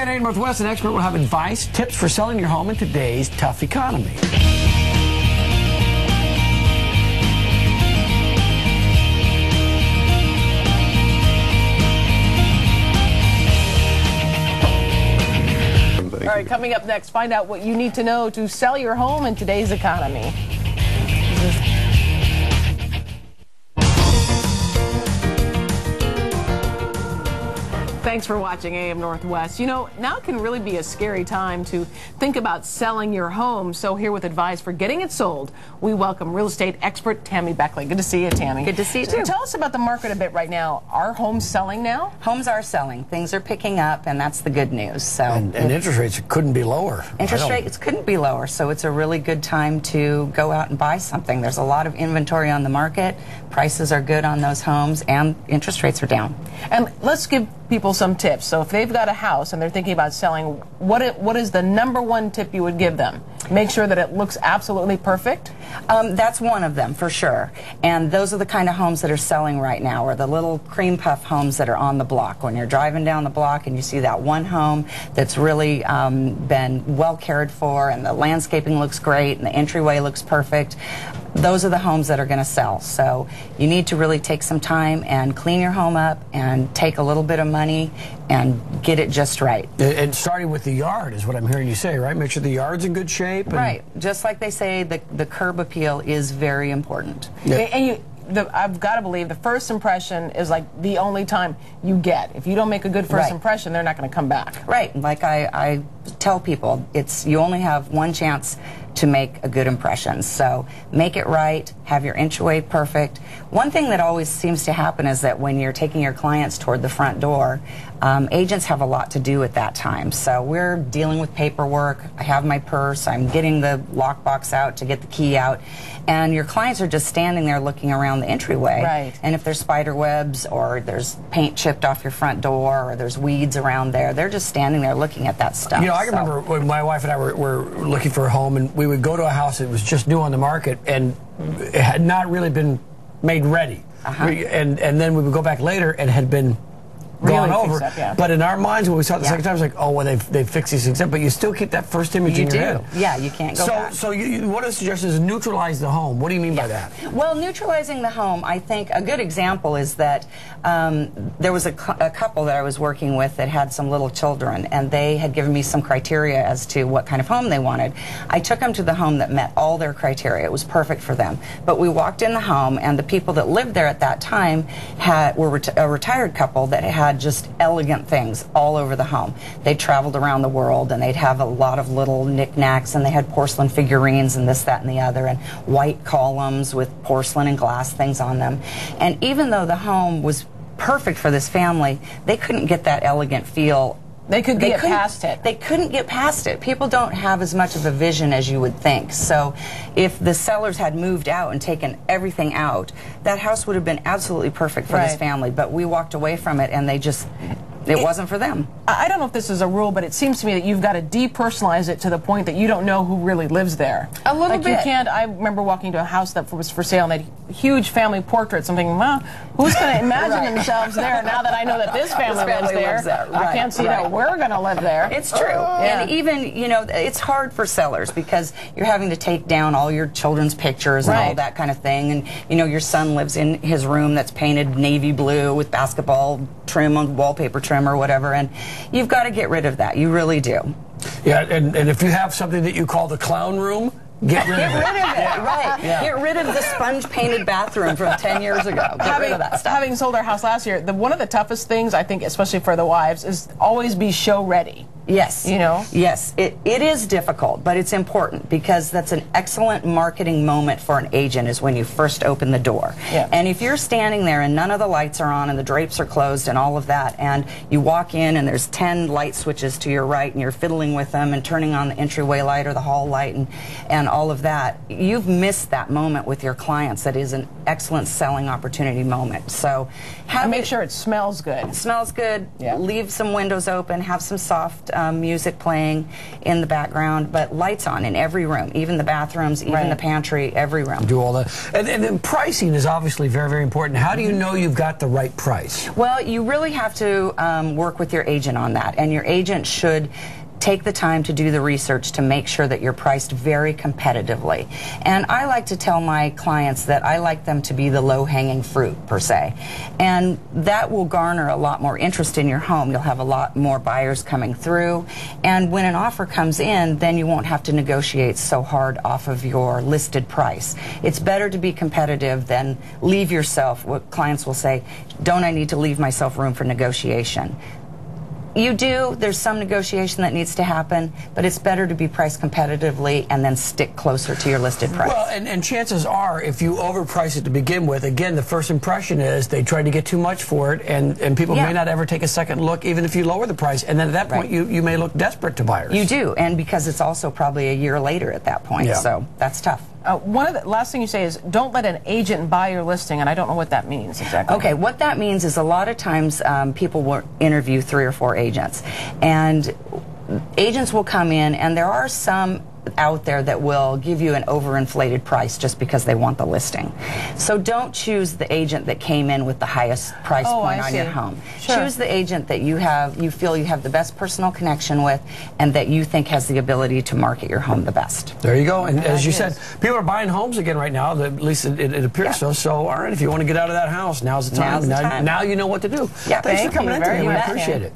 at AM Northwest, an expert will have advice, tips for selling your home in today's tough economy. All right, coming up next, find out what you need to know to sell your home in today's economy. Thanks for watching AM Northwest. You know, now can really be a scary time to think about selling your home. So here with advice for getting it sold, we welcome real estate expert Tammy Beckley. Good to see you, Tammy. Good to see you, too. Tell us about the market a bit right now. Are homes selling now? Homes are selling. Things are picking up, and that's the good news. So, and interest rates couldn't be lower. Interest rates couldn't be lower, so it's a really good time to go out and buy something. There's a lot of inventory on the market. Prices are good on those homes, and interest rates are down. And let's give people some tips. So if they've got a house and they're thinking about selling, what is the #1 tip you would give them? Make sure that it looks absolutely perfect? That's one of them, for sure. And those are the kind of homes that are selling right now, or the little cream puff homes that are on the block. When you're driving down the block and you see that one home that's really been well cared for, and the landscaping looks great, and the entryway looks perfect, those are the homes that are going to sell. So you need to really take some time and clean your home up and take a little bit of money and get it just right. And starting with the yard is what I'm hearing you say, right? Make sure the yard's in good shape. And right. Just like they say, the curb appeal is very important. Yeah. And I've got to believe the first impression is like the only time you get. If you don't make a good first impression, they're not going to come back. Right. Like I tell people, you only have one chance to make a good impression. So make it right, have your entryway perfect. One thing that always seems to happen is that when you're taking your clients toward the front door, agents have a lot to do at that time. So we're dealing with paperwork. I have my purse. I'm getting the lockbox out to get the key out. And your clients are just standing there looking around the entryway. Right. And if there's spider webs, or there's paint chipped off your front door, or there's weeds around there, they're just standing there looking at that stuff. You know, I remember when my wife and I were looking for a home, and we would go to a house that was just new on the market, and it had not really been made ready. And then we would go back later, and it had been gone over. Up, yeah. But in our minds, when we saw it the second time, it's like, oh, well, they've fixed these things up. But you still keep that first image in your head. Yeah, you can't go back. So what are the suggestions is neutralize the home. What do you mean by that? Well, neutralizing the home, I think a good example is that there was a couple that I was working with that had some little children, and they had given me some criteria as to what kind of home they wanted. I took them to the home that met all their criteria. It was perfect for them. But we walked in the home, and the people that lived there at that time were a retired couple that had just elegant things all over the home. They traveled around the world, and they'd have a lot of little knickknacks, and they had porcelain figurines and this, that, and the other, and white columns with porcelain and glass things on them. And even though the home was perfect for this family, they couldn't get that elegant feel. They couldn't get past it. They couldn't get past it. People don't have as much of a vision as you would think. So if the sellers had moved out and taken everything out, that house would have been absolutely perfect for this family. But we walked away from it, and it wasn't for them. I don't know if this is a rule, but it seems to me that you've got to depersonalize it to the point that you don't know who really lives there. A little bit. You can't. I remember walking to a house that was for sale, and they had huge family portraits. I'm thinking, well, who's going to imagine themselves there now that I know that this family lives there? I can't see that we're going to live there. It's true. And even, you know, it's hard for sellers because you're having to take down all your children's pictures and all that kind of thing. And, you know, your son lives in his room that's painted navy blue with basketball trim on wallpaper trim or whatever, and you've got to get rid of that. You really do. Yeah, and if you have something that you call the clown room, get rid of it. Right. Yeah. Get rid of the sponge-painted bathroom from 10 years ago. Get rid of that stuff. Having sold our house last year, one of the toughest things, I think, especially for the wives, is always be show-ready. Yes. You know? Yes. It is difficult, but it's important because that's an excellent marketing moment for an agent is when you first open the door. Yeah. And if you're standing there and none of the lights are on and the drapes are closed and all of that, and you walk in and there's 10 light switches to your right and you're fiddling with them and turning on the entryway light or the hall light and all of that, you've missed that moment with your clients. That is an excellent selling opportunity moment. So make sure it smells good. It smells good. Yeah. Leave some windows open. Have some soft music playing in the background, but lights on in every room, even the bathrooms, even the pantry, every room. Do all that. And then pricing is obviously very, very important. How do you know you've got the right price? Well, you really have to work with your agent on that, and your agent should take the time to do the research to make sure that you're priced very competitively. And I like to tell my clients that I like them to be the low-hanging fruit, per se. And that will garner a lot more interest in your home. You'll have a lot more buyers coming through. And when an offer comes in, then you won't have to negotiate so hard off of your listed price. It's better to be competitive than leave yourself, what clients will say, don't I need to leave myself room for negotiation? You do. There's some negotiation that needs to happen, but it's better to be priced competitively and then stick closer to your listed price. Well, and chances are, if you overprice it to begin with, again, the first impression is they tried to get too much for it, and people may not ever take a second look, even if you lower the price. And then at that point, you may look desperate to buyers. You do, and because it's also probably a year later at that point, so that's tough. One of the last thing you say is don't let an agent buy your listing, and I don't know what that means exactly. Okay, what that means is a lot of times people will interview 3 or 4 agents, and agents will come in, and there are some out there that will give you an overinflated price just because they want the listing. So don't choose the agent that came in with the highest price point on your home. Sure. Choose the agent that you feel you have the best personal connection with, and that you think has the ability to market your home the best. There you go. And as you said, people are buying homes again right now. At least it appears so. So, all right, if you want to get out of that house, now's the time. Now you know what to do. Yeah, Thanks for coming in today. We much. appreciate it.